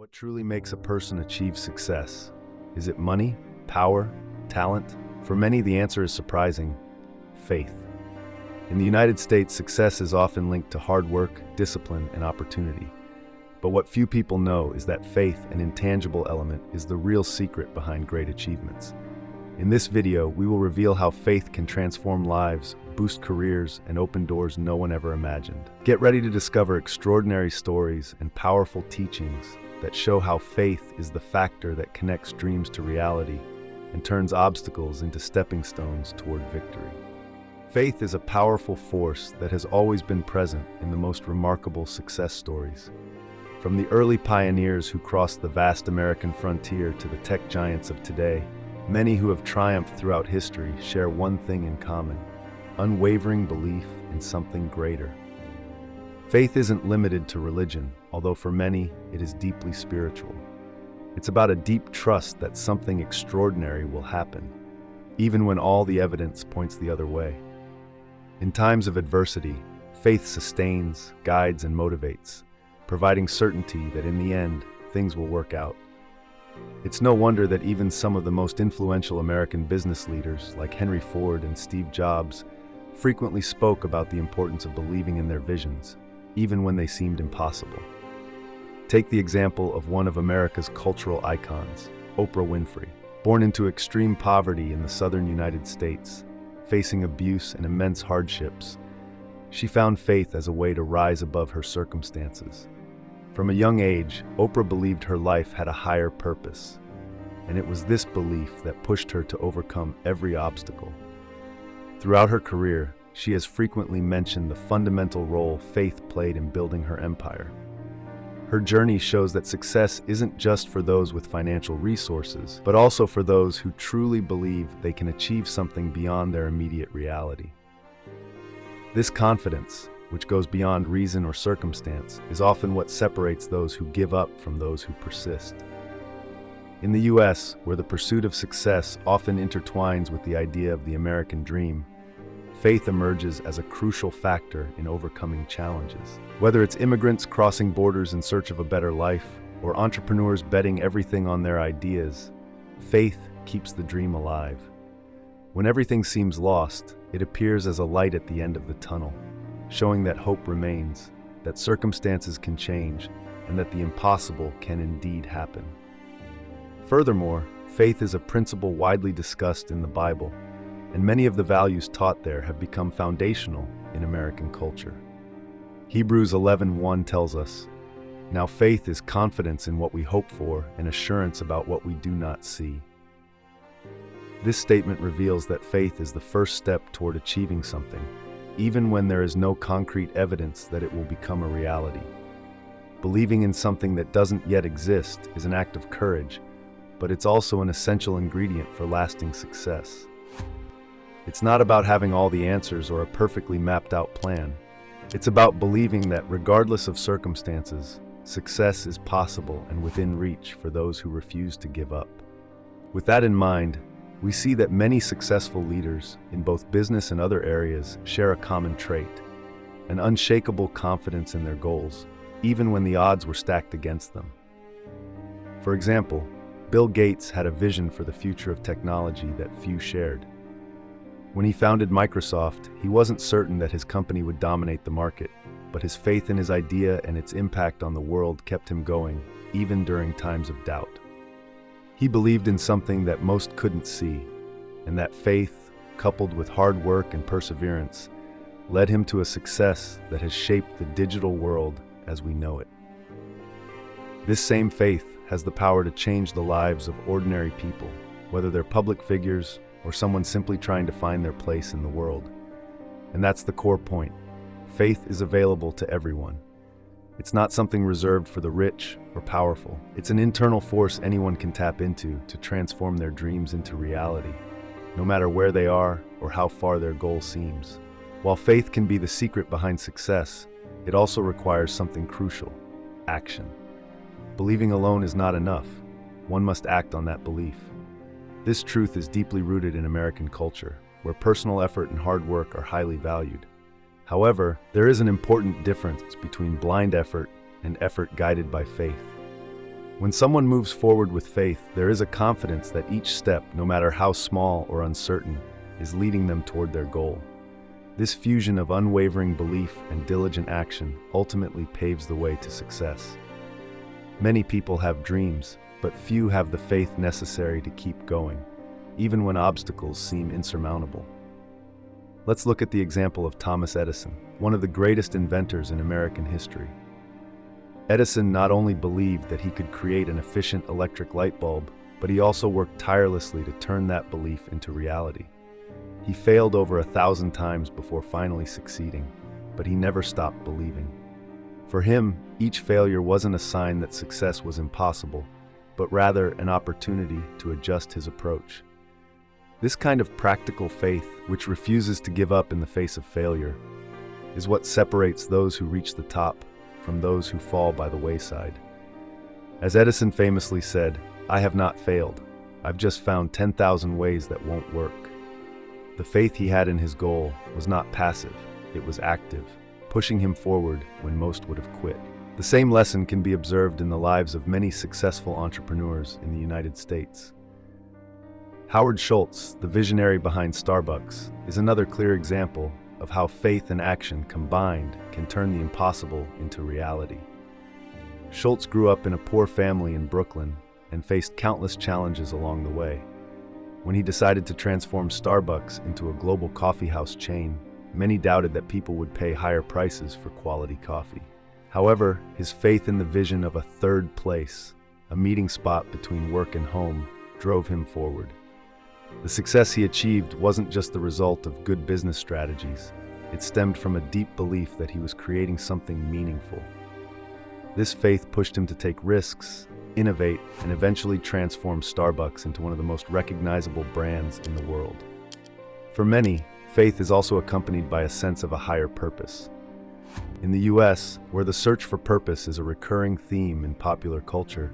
What truly makes a person achieve success? Is it money, power, talent? For many, the answer is surprising: faith. In the United States, success is often linked to hard work, discipline, and opportunity. But what few people know is that faith, an intangible element, is the real secret behind great achievements. In this video, we will reveal how faith can transform lives, boost careers, and open doors no one ever imagined. Get ready to discover extraordinary stories and powerful teachings that show how faith is the factor that connects dreams to reality and turns obstacles into stepping stones toward victory. Faith is a powerful force that has always been present in the most remarkable success stories. From the early pioneers who crossed the vast American frontier to the tech giants of today, many who have triumphed throughout history share one thing in common: unwavering belief in something greater. Faith isn't limited to religion, although for many, it is deeply spiritual. It's about a deep trust that something extraordinary will happen, even when all the evidence points the other way. In times of adversity, faith sustains, guides, and motivates, providing certainty that in the end, things will work out. It's no wonder that even some of the most influential American business leaders, like Henry Ford and Steve Jobs, frequently spoke about the importance of believing in their visions, even when they seemed impossible. Take the example of one of America's cultural icons, Oprah Winfrey. Born into extreme poverty in the southern United States, facing abuse and immense hardships, she found faith as a way to rise above her circumstances. From a young age, Oprah believed her life had a higher purpose, and it was this belief that pushed her to overcome every obstacle. Throughout her career, she has frequently mentioned the fundamental role faith played in building her empire. Her journey shows that success isn't just for those with financial resources, but also for those who truly believe they can achieve something beyond their immediate reality. This confidence, which goes beyond reason or circumstance, is often what separates those who give up from those who persist. In the US, where the pursuit of success often intertwines with the idea of the American dream, faith emerges as a crucial factor in overcoming challenges. Whether it's immigrants crossing borders in search of a better life, or entrepreneurs betting everything on their ideas, faith keeps the dream alive. When everything seems lost, it appears as a light at the end of the tunnel, showing that hope remains, that circumstances can change, and that the impossible can indeed happen. Furthermore, faith is a principle widely discussed in the Bible, and many of the values taught there have become foundational in American culture. Hebrews 11:1 tells us, "Now faith is confidence in what we hope for and assurance about what we do not see." This statement reveals that faith is the first step toward achieving something, even when there is no concrete evidence that it will become a reality. Believing in something that doesn't yet exist is an act of courage, but it's also an essential ingredient for lasting success. It's not about having all the answers or a perfectly mapped out plan. It's about believing that regardless of circumstances, success is possible and within reach for those who refuse to give up. With that in mind, we see that many successful leaders in both business and other areas share a common trait: an unshakable confidence in their goals, even when the odds were stacked against them. For example, Bill Gates had a vision for the future of technology that few shared. When he founded Microsoft, he wasn't certain that his company would dominate the market, but his faith in his idea and its impact on the world kept him going, even during times of doubt. He believed in something that most couldn't see, and that faith, coupled with hard work and perseverance, led him to a success that has shaped the digital world as we know it. This same faith has the power to change the lives of ordinary people, whether they're public figures or someone simply trying to find their place in the world. And that's the core point. Faith is available to everyone. It's not something reserved for the rich or powerful. It's an internal force anyone can tap into to transform their dreams into reality, no matter where they are or how far their goal seems. While faith can be the secret behind success, it also requires something crucial: action. Believing alone is not enough. One must act on that belief. This truth is deeply rooted in American culture, where personal effort and hard work are highly valued. However, there is an important difference between blind effort and effort guided by faith. When someone moves forward with faith, there is a confidence that each step, no matter how small or uncertain, is leading them toward their goal. This fusion of unwavering belief and diligent action ultimately paves the way to success. Many people have dreams, but few have the faith necessary to keep going, even when obstacles seem insurmountable. Let's look at the example of Thomas Edison, one of the greatest inventors in American history. Edison not only believed that he could create an efficient electric light bulb, but he also worked tirelessly to turn that belief into reality. He failed over 1,000 times before finally succeeding, but he never stopped believing. For him, each failure wasn't a sign that success was impossible, but rather an opportunity to adjust his approach. This kind of practical faith, which refuses to give up in the face of failure, is what separates those who reach the top from those who fall by the wayside. As Edison famously said, "I have not failed. I've just found 10,000 ways that won't work." The faith he had in his goal was not passive, it was active, pushing him forward when most would have quit. The same lesson can be observed in the lives of many successful entrepreneurs in the United States. Howard Schultz, the visionary behind Starbucks, is another clear example of how faith and action combined can turn the impossible into reality. Schultz grew up in a poor family in Brooklyn and faced countless challenges along the way. When he decided to transform Starbucks into a global coffeehouse chain, many doubted that people would pay higher prices for quality coffee. However, his faith in the vision of a third place, a meeting spot between work and home, drove him forward. The success he achieved wasn't just the result of good business strategies. It stemmed from a deep belief that he was creating something meaningful. This faith pushed him to take risks, innovate, and eventually transform Starbucks into one of the most recognizable brands in the world. For many, faith is also accompanied by a sense of a higher purpose. In the US, where the search for purpose is a recurring theme in popular culture,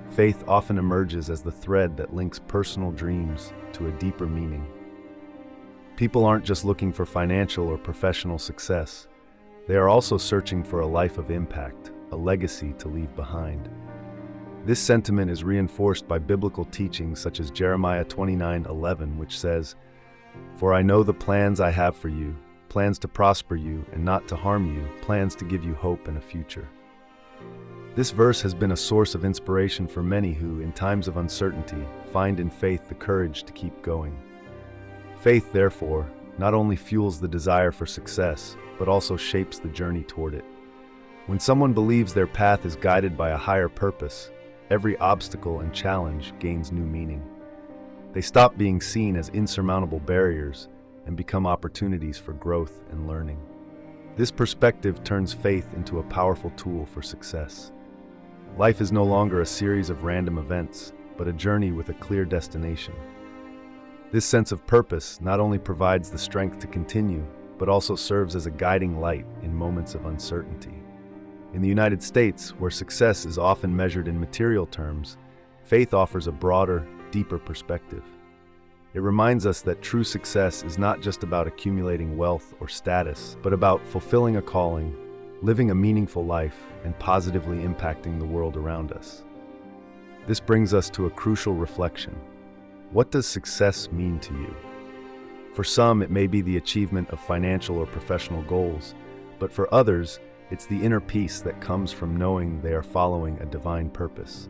faith often emerges as the thread that links personal dreams to a deeper meaning. People aren't just looking for financial or professional success. They are also searching for a life of impact, a legacy to leave behind. This sentiment is reinforced by biblical teachings such as Jeremiah 29:11, which says, "For I know the plans I have for you, plans to prosper you and not to harm you, plans to give you hope and a future." This verse has been a source of inspiration for many who, in times of uncertainty, find in faith the courage to keep going. Faith, therefore, not only fuels the desire for success, but also shapes the journey toward it. When someone believes their path is guided by a higher purpose, every obstacle and challenge gains new meaning. They stop being seen as insurmountable barriers and become opportunities for growth and learning. This perspective turns faith into a powerful tool for success. Life is no longer a series of random events, but a journey with a clear destination. This sense of purpose not only provides the strength to continue, but also serves as a guiding light in moments of uncertainty. In the United States, where success is often measured in material terms, faith offers a broader, deeper perspective. It reminds us that true success is not just about accumulating wealth or status, but about fulfilling a calling, living a meaningful life, and positively impacting the world around us. This brings us to a crucial reflection. What does success mean to you? For some, it may be the achievement of financial or professional goals, but for others, it's the inner peace that comes from knowing they are following a divine purpose.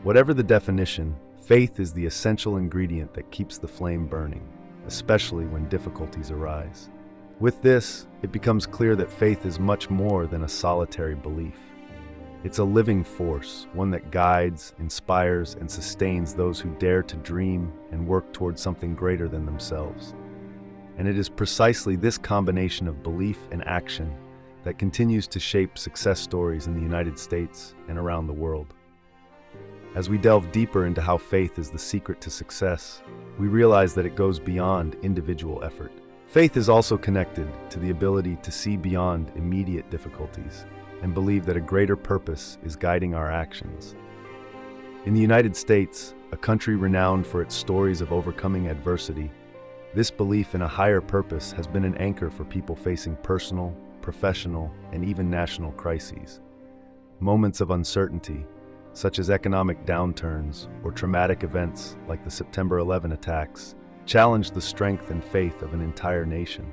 Whatever the definition, faith is the essential ingredient that keeps the flame burning, especially when difficulties arise. With this, it becomes clear that faith is much more than a solitary belief. It's a living force, one that guides, inspires, and sustains those who dare to dream and work towards something greater than themselves. And it is precisely this combination of belief and action that continues to shape success stories in the United States and around the world. As we delve deeper into how faith is the secret to success, we realize that it goes beyond individual effort. Faith is also connected to the ability to see beyond immediate difficulties and believe that a greater purpose is guiding our actions. In the United States, a country renowned for its stories of overcoming adversity, this belief in a higher purpose has been an anchor for people facing personal, professional, and even national crises. Moments of uncertainty, such as economic downturns or traumatic events like the September 11 attacks, challenged the strength and faith of an entire nation.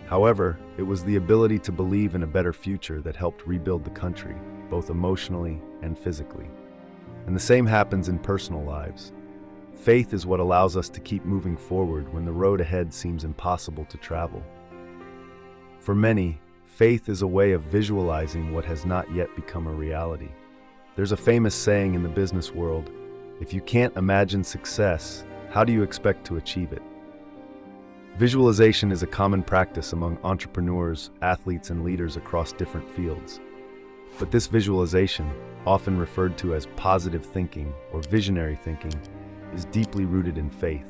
However, it was the ability to believe in a better future that helped rebuild the country, both emotionally and physically. And the same happens in personal lives. Faith is what allows us to keep moving forward when the road ahead seems impossible to travel. For many, faith is a way of visualizing what has not yet become a reality. There's a famous saying in the business world, if you can't imagine success, how do you expect to achieve it? Visualization is a common practice among entrepreneurs, athletes, and leaders across different fields. But this visualization, often referred to as positive thinking or visionary thinking, is deeply rooted in faith.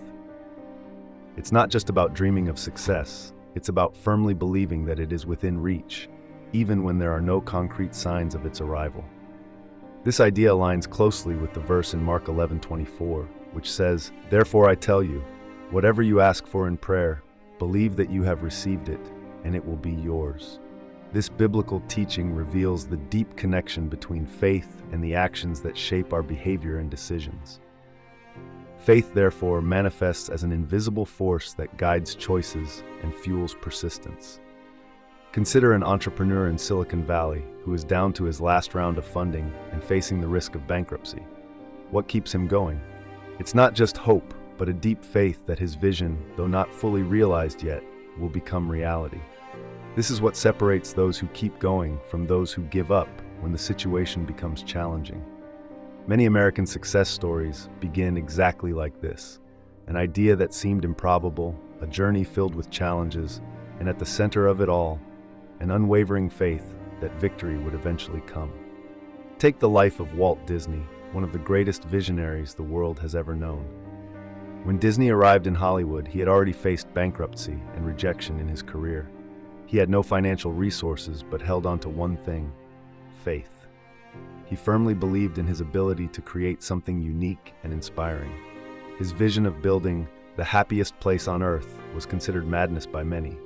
It's not just about dreaming of success, it's about firmly believing that it is within reach, even when there are no concrete signs of its arrival. This idea aligns closely with the verse in Mark 11:24, which says, "Therefore I tell you, whatever you ask for in prayer, believe that you have received it, and it will be yours." This biblical teaching reveals the deep connection between faith and the actions that shape our behavior and decisions. Faith, therefore, manifests as an invisible force that guides choices and fuels persistence. Consider an entrepreneur in Silicon Valley who is down to his last round of funding and facing the risk of bankruptcy. What keeps him going? It's not just hope, but a deep faith that his vision, though not fully realized yet, will become reality. This is what separates those who keep going from those who give up when the situation becomes challenging. Many American success stories begin exactly like this: an idea that seemed improbable, a journey filled with challenges, and at the center of it all, an unwavering faith that victory would eventually come. Take the life of Walt Disney, one of the greatest visionaries the world has ever known. When Disney arrived in Hollywood, he had already faced bankruptcy and rejection in his career. He had no financial resources but held on to one thing: faith. He firmly believed in his ability to create something unique and inspiring. His vision of building the happiest place on earth was considered madness by many.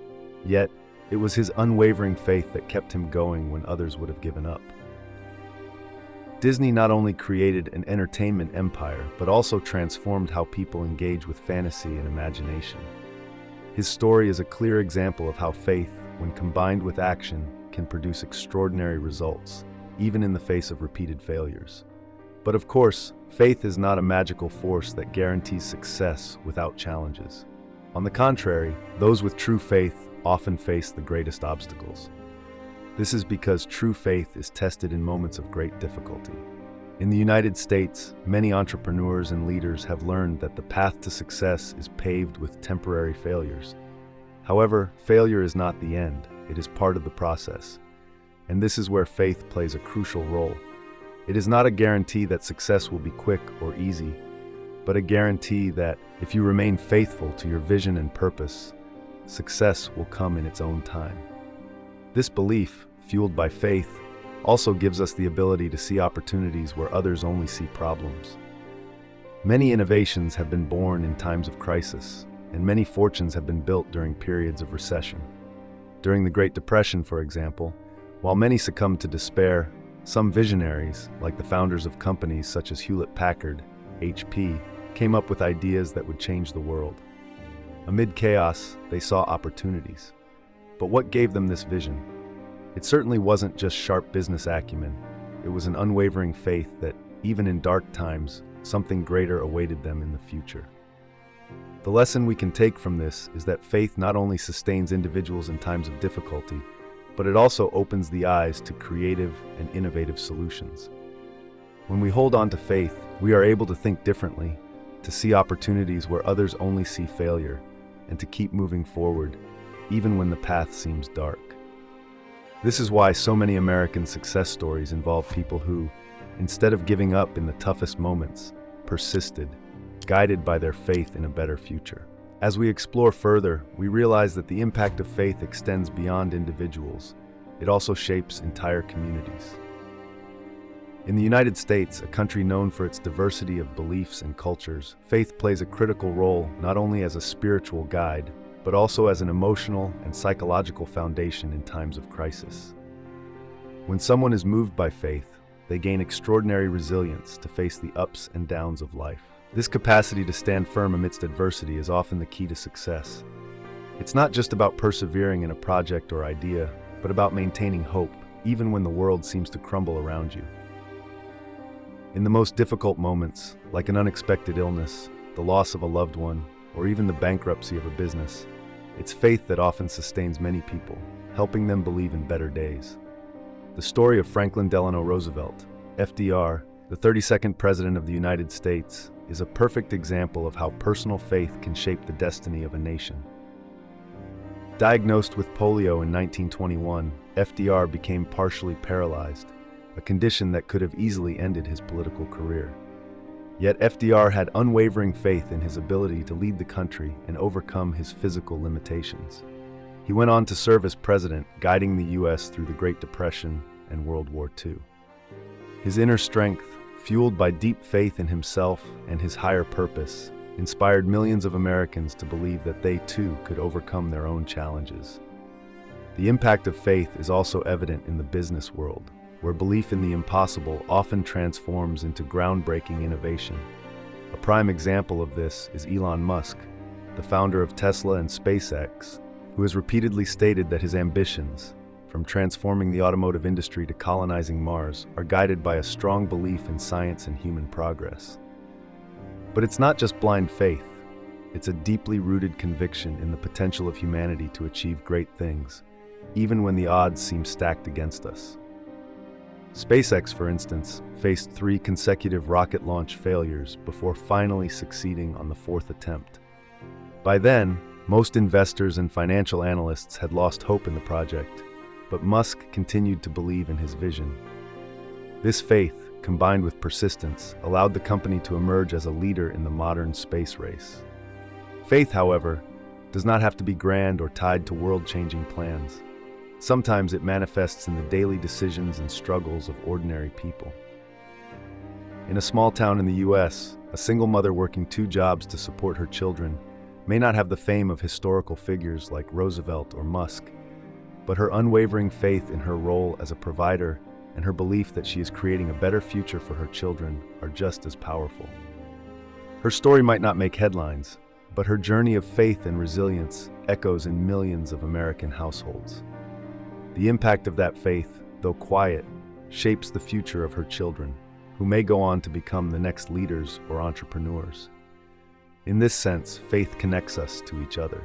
Yet, it was his unwavering faith that kept him going when others would have given up. Disney not only created an entertainment empire, but also transformed how people engage with fantasy and imagination. His story is a clear example of how faith, when combined with action, can produce extraordinary results, even in the face of repeated failures. But of course, faith is not a magical force that guarantees success without challenges. On the contrary, those with true faith often face the greatest obstacles. This is because true faith is tested in moments of great difficulty. In the United States, many entrepreneurs and leaders have learned that the path to success is paved with temporary failures. However, failure is not the end, it is part of the process. And this is where faith plays a crucial role. It is not a guarantee that success will be quick or easy, but a guarantee that if you remain faithful to your vision and purpose, success will come in its own time. This belief, fueled by faith, also gives us the ability to see opportunities where others only see problems. Many innovations have been born in times of crisis, and many fortunes have been built during periods of recession. During the Great Depression, for example, while many succumbed to despair, some visionaries, like the founders of companies such as Hewlett-Packard, HP, came up with ideas that would change the world. Amid chaos, they saw opportunities. But what gave them this vision? It certainly wasn't just sharp business acumen. It was an unwavering faith that, even in dark times, something greater awaited them in the future. The lesson we can take from this is that faith not only sustains individuals in times of difficulty, but it also opens the eyes to creative and innovative solutions. When we hold on to faith, we are able to think differently, to see opportunities where others only see failure, and to keep moving forward, even when the path seems dark. This is why so many American success stories involve people who, instead of giving up in the toughest moments, persisted, guided by their faith in a better future. As we explore further, we realize that the impact of faith extends beyond individuals. It also shapes entire communities. In the United States, a country known for its diversity of beliefs and cultures, faith plays a critical role not only as a spiritual guide, but also as an emotional and psychological foundation in times of crisis. When someone is moved by faith, they gain extraordinary resilience to face the ups and downs of life. This capacity to stand firm amidst adversity is often the key to success. It's not just about persevering in a project or idea, but about maintaining hope, even when the world seems to crumble around you. In the most difficult moments, like an unexpected illness, the loss of a loved one, or even the bankruptcy of a business, it's faith that often sustains many people, helping them believe in better days. The story of Franklin Delano Roosevelt, FDR, the 32nd President of the United States, is a perfect example of how personal faith can shape the destiny of a nation. Diagnosed with polio in 1921, FDR became partially paralyzed, a condition that could have easily ended his political career. Yet FDR had unwavering faith in his ability to lead the country and overcome his physical limitations. He went on to serve as president, guiding the U.S. through the Great Depression and World War II. His inner strength, fueled by deep faith in himself and his higher purpose, inspired millions of Americans to believe that they too could overcome their own challenges. The impact of faith is also evident in the business world, where belief in the impossible often transforms into groundbreaking innovation. A prime example of this is Elon Musk, the founder of Tesla and SpaceX, who has repeatedly stated that his ambitions, from transforming the automotive industry to colonizing Mars, are guided by a strong belief in science and human progress. But it's not just blind faith. It's a deeply rooted conviction in the potential of humanity to achieve great things, even when the odds seem stacked against us. SpaceX, for instance, faced 3 consecutive rocket launch failures before finally succeeding on the 4th attempt. By then, most investors and financial analysts had lost hope in the project, but Musk continued to believe in his vision. This faith, combined with persistence, allowed the company to emerge as a leader in the modern space race. Faith, however, does not have to be grand or tied to world-changing plans. Sometimes it manifests in the daily decisions and struggles of ordinary people. In a small town in the U.S., a single mother working 2 jobs to support her children may not have the fame of historical figures like Roosevelt or Musk, but her unwavering faith in her role as a provider and her belief that she is creating a better future for her children are just as powerful. Her story might not make headlines, but her journey of faith and resilience echoes in millions of American households. The impact of that faith, though quiet, shapes the future of her children, who may go on to become the next leaders or entrepreneurs. In this sense, faith connects us to each other.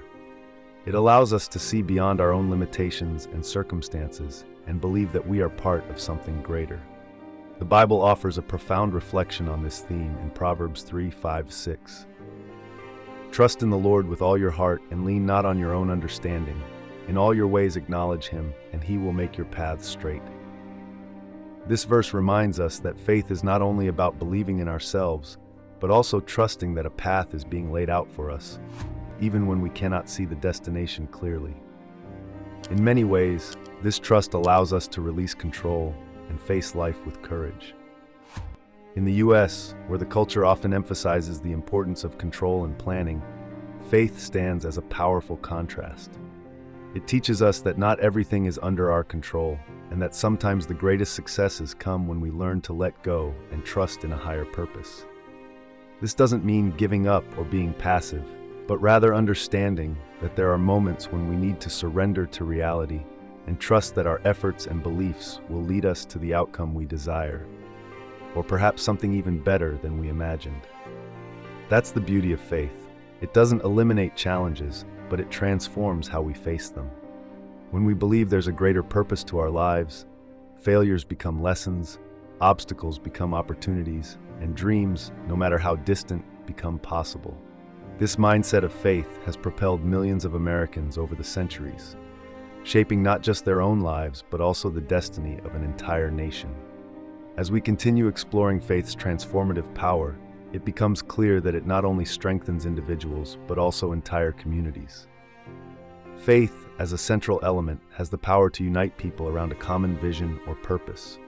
It allows us to see beyond our own limitations and circumstances and believe that we are part of something greater. The Bible offers a profound reflection on this theme in Proverbs 3:5-6. Trust in the Lord with all your heart and lean not on your own understanding. In all your ways acknowledge him, and he will make your paths straight. This verse reminds us that faith is not only about believing in ourselves, but also trusting that a path is being laid out for us, even when we cannot see the destination clearly. In many ways, this trust allows us to release control and face life with courage. In the U.S., where the culture often emphasizes the importance of control and planning, faith stands as a powerful contrast. It teaches us that not everything is under our control, and that sometimes the greatest successes come when we learn to let go and trust in a higher purpose. This doesn't mean giving up or being passive, but rather understanding that there are moments when we need to surrender to reality and trust that our efforts and beliefs will lead us to the outcome we desire, or perhaps something even better than we imagined. That's the beauty of faith. It doesn't eliminate challenges, but it transforms how we face them. When we believe there's a greater purpose to our lives, failures become lessons, obstacles become opportunities, and dreams, no matter how distant, become possible. This mindset of faith has propelled millions of Americans over the centuries, shaping not just their own lives, but also the destiny of an entire nation. As we continue exploring faith's transformative power, it becomes clear that it not only strengthens individuals, but also entire communities. Faith, as a central element, has the power to unite people around a common vision or purpose,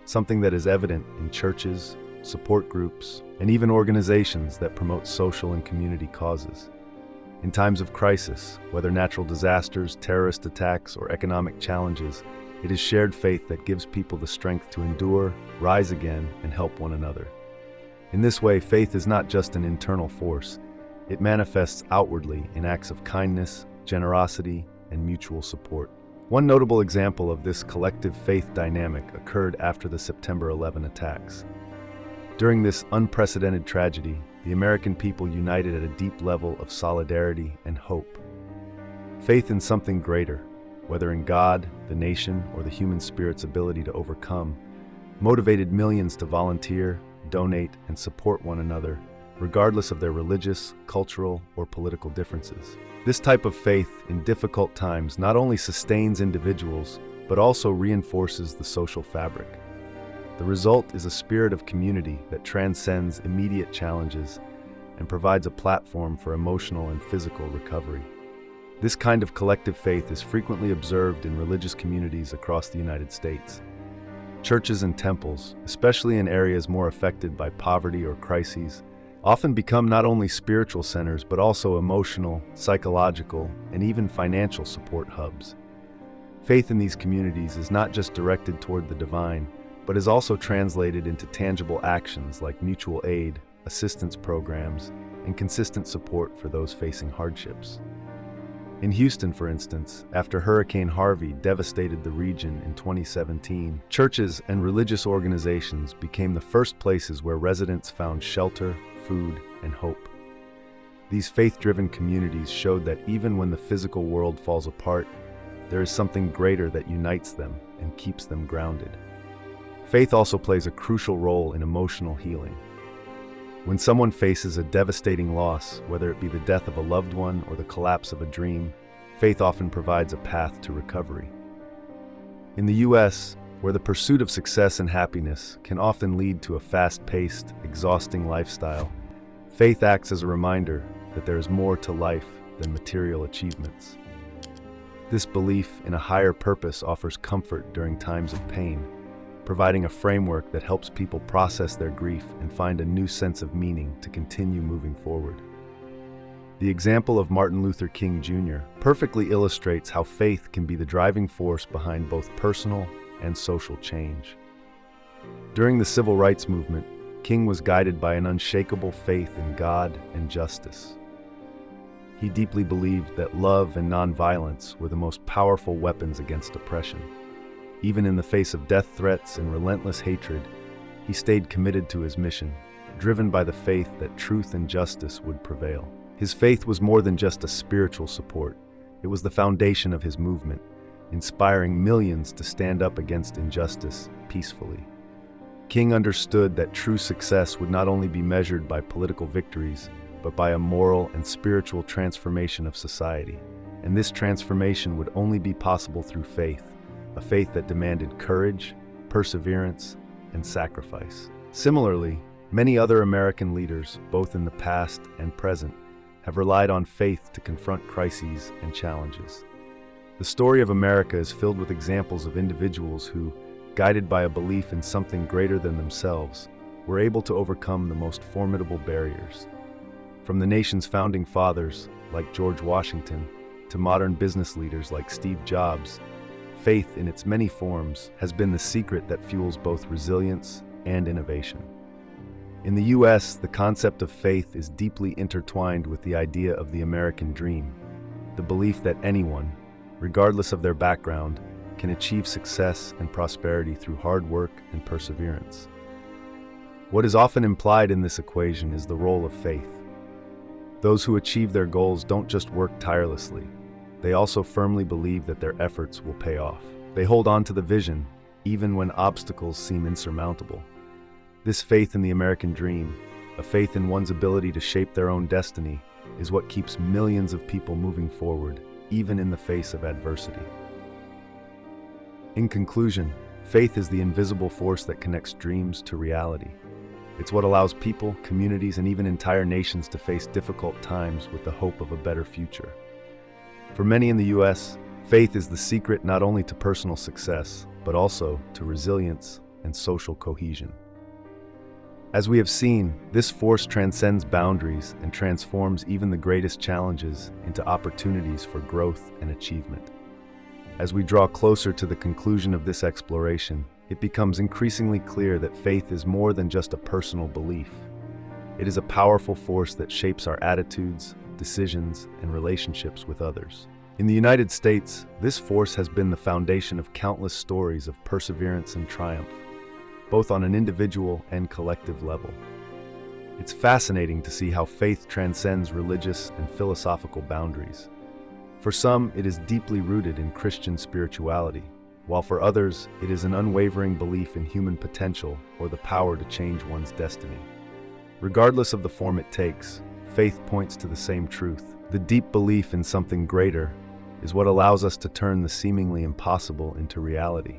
something that is evident in churches, support groups, and even organizations that promote social and community causes. In times of crisis, whether natural disasters, terrorist attacks, or economic challenges, It is shared faith that gives people the strength to endure, rise again, and help one another. In this way, faith is not just an internal force. It manifests outwardly in acts of kindness, generosity, and mutual support. One notable example of this collective faith dynamic occurred after the September 11 attacks. During this unprecedented tragedy, the American people united at a deep level of solidarity and hope. Faith in something greater, whether in God, the nation, or the human spirit's ability to overcome, motivated millions to volunteer, donate, and support one another, regardless of their religious, cultural, or political differences. This type of faith in difficult times not only sustains individuals, but also reinforces the social fabric. The result is a spirit of community that transcends immediate challenges and provides a platform for emotional and physical recovery. This kind of collective faith is frequently observed in religious communities across the United States. Churches and temples, especially in areas more affected by poverty or crises, often become not only spiritual centers but also emotional, psychological, and even financial support hubs. Faith in these communities is not just directed toward the divine, but is also translated into tangible actions like mutual aid, assistance programs, and consistent support for those facing hardships. In Houston, for instance, after Hurricane Harvey devastated the region in 2017, churches and religious organizations became the first places where residents found shelter, food, and hope. These faith-driven communities showed that even when the physical world falls apart, there is something greater that unites them and keeps them grounded. Faith also plays a crucial role in emotional healing. When someone faces a devastating loss, whether it be the death of a loved one or the collapse of a dream, faith often provides a path to recovery. In the U.S., where the pursuit of success and happiness can often lead to a fast-paced, exhausting lifestyle, faith acts as a reminder that there is more to life than material achievements. This belief in a higher purpose offers comfort during times of pain, providing a framework that helps people process their grief and find a new sense of meaning to continue moving forward. The example of Martin Luther King Jr. perfectly illustrates how faith can be the driving force behind both personal and social change. During the Civil Rights Movement, King was guided by an unshakable faith in God and justice. He deeply believed that love and nonviolence were the most powerful weapons against oppression. Even in the face of death threats and relentless hatred, he stayed committed to his mission, driven by the faith that truth and justice would prevail. His faith was more than just a spiritual support. It was the foundation of his movement, inspiring millions to stand up against injustice peacefully. King understood that true success would not only be measured by political victories, but by a moral and spiritual transformation of society. And this transformation would only be possible through faith, a faith that demanded courage, perseverance, and sacrifice. Similarly, many other American leaders, both in the past and present, have relied on faith to confront crises and challenges. The story of America is filled with examples of individuals who, guided by a belief in something greater than themselves, were able to overcome the most formidable barriers. From the nation's founding fathers, like George Washington, to modern business leaders like Steve Jobs, faith in its many forms has been the secret that fuels both resilience and innovation. In the U.S., the concept of faith is deeply intertwined with the idea of the American dream, the belief that anyone, regardless of their background, can achieve success and prosperity through hard work and perseverance. What is often implied in this equation is the role of faith. Those who achieve their goals don't just work tirelessly. They also firmly believe that their efforts will pay off. They hold on to the vision, even when obstacles seem insurmountable. This faith in the American dream, a faith in one's ability to shape their own destiny, is what keeps millions of people moving forward, even in the face of adversity. In conclusion, faith is the invisible force that connects dreams to reality. It's what allows people, communities, and even entire nations to face difficult times with the hope of a better future. For many in the U.S., faith is the secret not only to personal success, but also to resilience and social cohesion. As we have seen, this force transcends boundaries and transforms even the greatest challenges into opportunities for growth and achievement. As we draw closer to the conclusion of this exploration, it becomes increasingly clear that faith is more than just a personal belief. It is a powerful force that shapes our attitudes, decisions, and relationships with others. In the United States, this force has been the foundation of countless stories of perseverance and triumph, both on an individual and collective level. It's fascinating to see how faith transcends religious and philosophical boundaries. For some, it is deeply rooted in Christian spirituality, while for others, it is an unwavering belief in human potential or the power to change one's destiny. Regardless of the form it takes, faith points to the same truth. The deep belief in something greater is what allows us to turn the seemingly impossible into reality.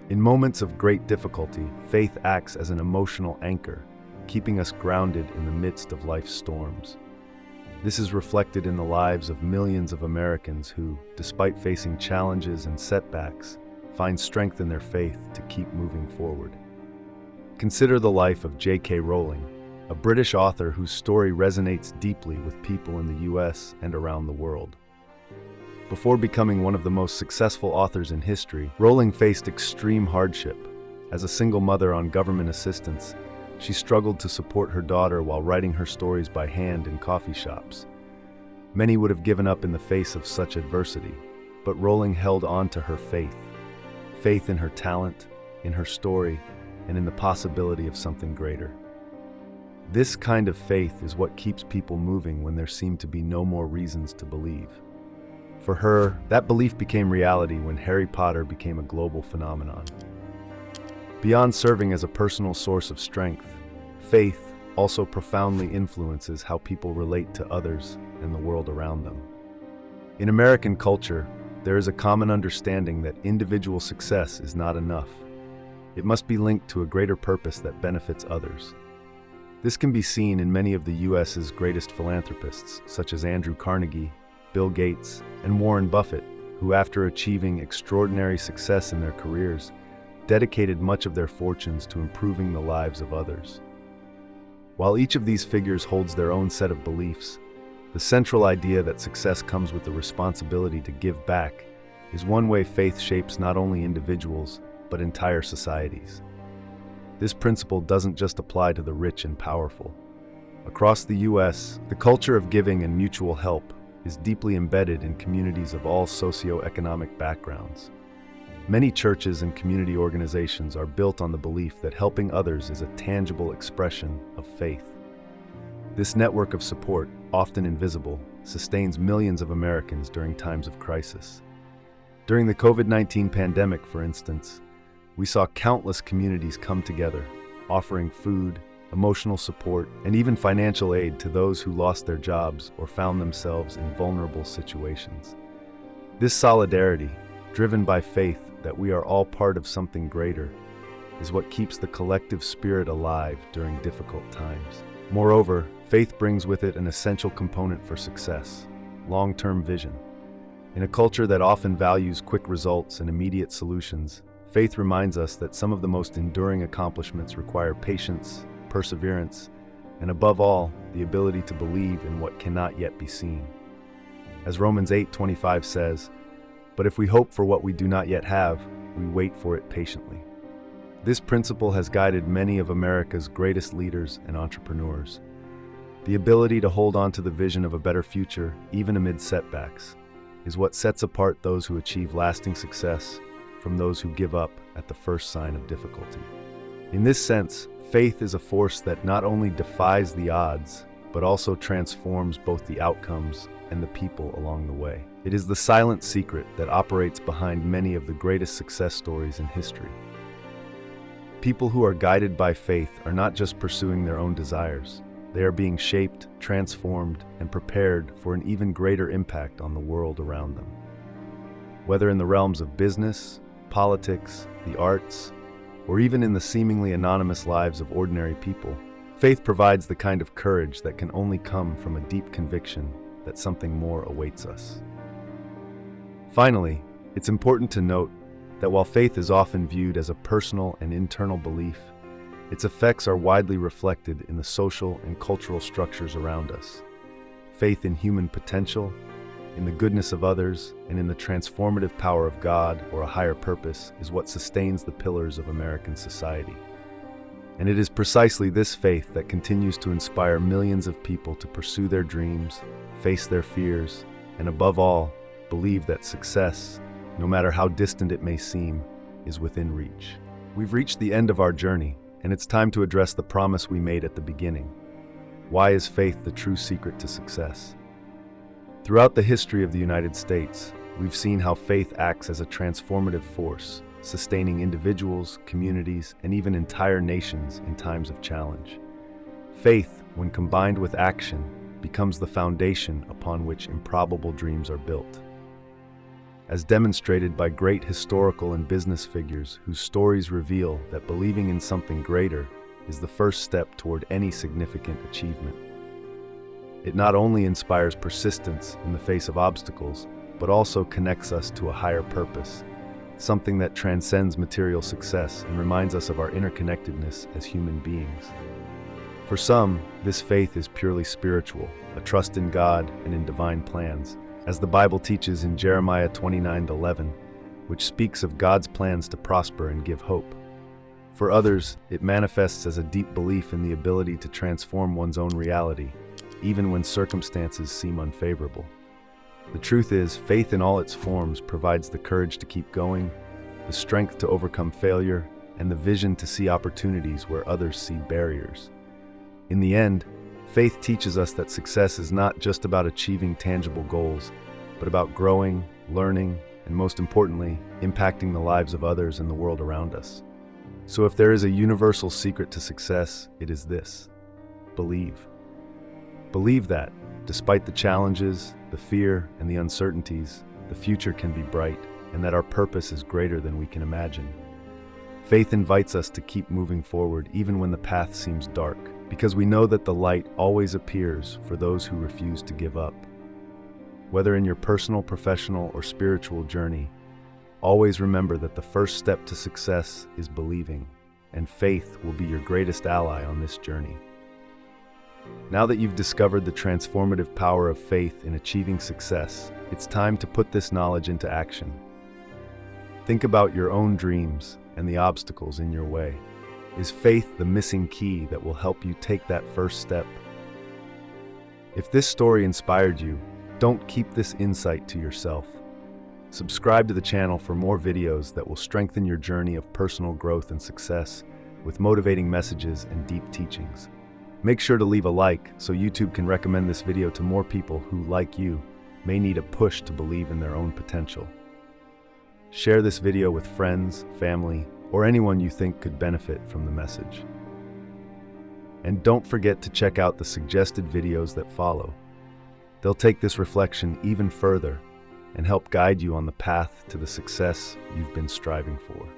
In moments of great difficulty, faith acts as an emotional anchor, keeping us grounded in the midst of life's storms. This is reflected in the lives of millions of Americans who, despite facing challenges and setbacks, find strength in their faith to keep moving forward. Consider the life of J.K. Rowling, a British author whose story resonates deeply with people in the U.S. and around the world. Before becoming one of the most successful authors in history, Rowling faced extreme hardship. As a single mother on government assistance, she struggled to support her daughter while writing her stories by hand in coffee shops. Many would have given up in the face of such adversity, but Rowling held on to her faith in her talent, in her story, and in the possibility of something greater. This kind of faith is what keeps people moving when there seem to be no more reasons to believe. For her, that belief became reality when Harry Potter became a global phenomenon. Beyond serving as a personal source of strength, faith also profoundly influences how people relate to others and the world around them. In American culture, there is a common understanding that individual success is not enough. It must be linked to a greater purpose that benefits others. This can be seen in many of the U.S.'s greatest philanthropists, such as Andrew Carnegie, Bill Gates, and Warren Buffett, who, after achieving extraordinary success in their careers, dedicated much of their fortunes to improving the lives of others. While each of these figures holds their own set of beliefs, the central idea that success comes with the responsibility to give back is one way faith shapes not only individuals, but entire societies. This principle doesn't just apply to the rich and powerful. Across the U.S., the culture of giving and mutual help is deeply embedded in communities of all socioeconomic backgrounds. Many churches and community organizations are built on the belief that helping others is a tangible expression of faith. This network of support, often invisible, sustains millions of Americans during times of crisis. During the COVID-19 pandemic, for instance, we saw countless communities come together, offering food, emotional support, and even financial aid to those who lost their jobs or found themselves in vulnerable situations. This solidarity, driven by faith that we are all part of something greater, is what keeps the collective spirit alive during difficult times. Moreover, faith brings with it an essential component for success: long-term vision. In a culture that often values quick results and immediate solutions, faith reminds us that some of the most enduring accomplishments require patience, perseverance, and above all, the ability to believe in what cannot yet be seen. As Romans 8:25 says, "But if we hope for what we do not yet have, we wait for it patiently." This principle has guided many of America's greatest leaders and entrepreneurs. The ability to hold on to the vision of a better future, even amid setbacks, is what sets apart those who achieve lasting success from those who give up at the first sign of difficulty. In this sense, faith is a force that not only defies the odds, but also transforms both the outcomes and the people along the way. It is the silent secret that operates behind many of the greatest success stories in history. People who are guided by faith are not just pursuing their own desires. They are being shaped, transformed, and prepared for an even greater impact on the world around them. Whether in the realms of business, politics, the arts, or even in the seemingly anonymous lives of ordinary people, faith provides the kind of courage that can only come from a deep conviction that something more awaits us. Finally, it's important to note that while faith is often viewed as a personal and internal belief, its effects are widely reflected in the social and cultural structures around us. Faith in human potential, in the goodness of others, and in the transformative power of God or a higher purpose is what sustains the pillars of American society. And it is precisely this faith that continues to inspire millions of people to pursue their dreams, face their fears, and above all, believe that success, no matter how distant it may seem, is within reach. We've reached the end of our journey, and it's time to address the promise we made at the beginning. Why is faith the true secret to success? Throughout the history of the United States, we've seen how faith acts as a transformative force, sustaining individuals, communities, and even entire nations in times of challenge. Faith, when combined with action, becomes the foundation upon which improbable dreams are built. As demonstrated by great historical and business figures whose stories reveal that believing in something greater is the first step toward any significant achievement. It not only inspires persistence in the face of obstacles, but also connects us to a higher purpose, something that transcends material success and reminds us of our interconnectedness as human beings. For some, this faith is purely spiritual, a trust in God and in divine plans, as the Bible teaches in Jeremiah 29:11, which speaks of God's plans to prosper and give hope. For others, it manifests as a deep belief in the ability to transform one's own reality, even when circumstances seem unfavorable. The truth is, faith in all its forms provides the courage to keep going, the strength to overcome failure, and the vision to see opportunities where others see barriers. In the end, faith teaches us that success is not just about achieving tangible goals, but about growing, learning, and most importantly, impacting the lives of others and the world around us. So if there is a universal secret to success, it is this: believe. Believe that, despite the challenges, the fear, and the uncertainties, the future can be bright, and that our purpose is greater than we can imagine. Faith invites us to keep moving forward even when the path seems dark, because we know that the light always appears for those who refuse to give up. Whether in your personal, professional, or spiritual journey, always remember that the first step to success is believing, and faith will be your greatest ally on this journey. Now that you've discovered the transformative power of faith in achieving success, it's time to put this knowledge into action. Think about your own dreams and the obstacles in your way. Is faith the missing key that will help you take that first step? If this story inspired you, don't keep this insight to yourself. Subscribe to the channel for more videos that will strengthen your journey of personal growth and success with motivating messages and deep teachings. Make sure to leave a like so YouTube can recommend this video to more people who, like you, may need a push to believe in their own potential. Share this video with friends, family, or anyone you think could benefit from the message. And don't forget to check out the suggested videos that follow. They'll take this reflection even further and help guide you on the path to the success you've been striving for.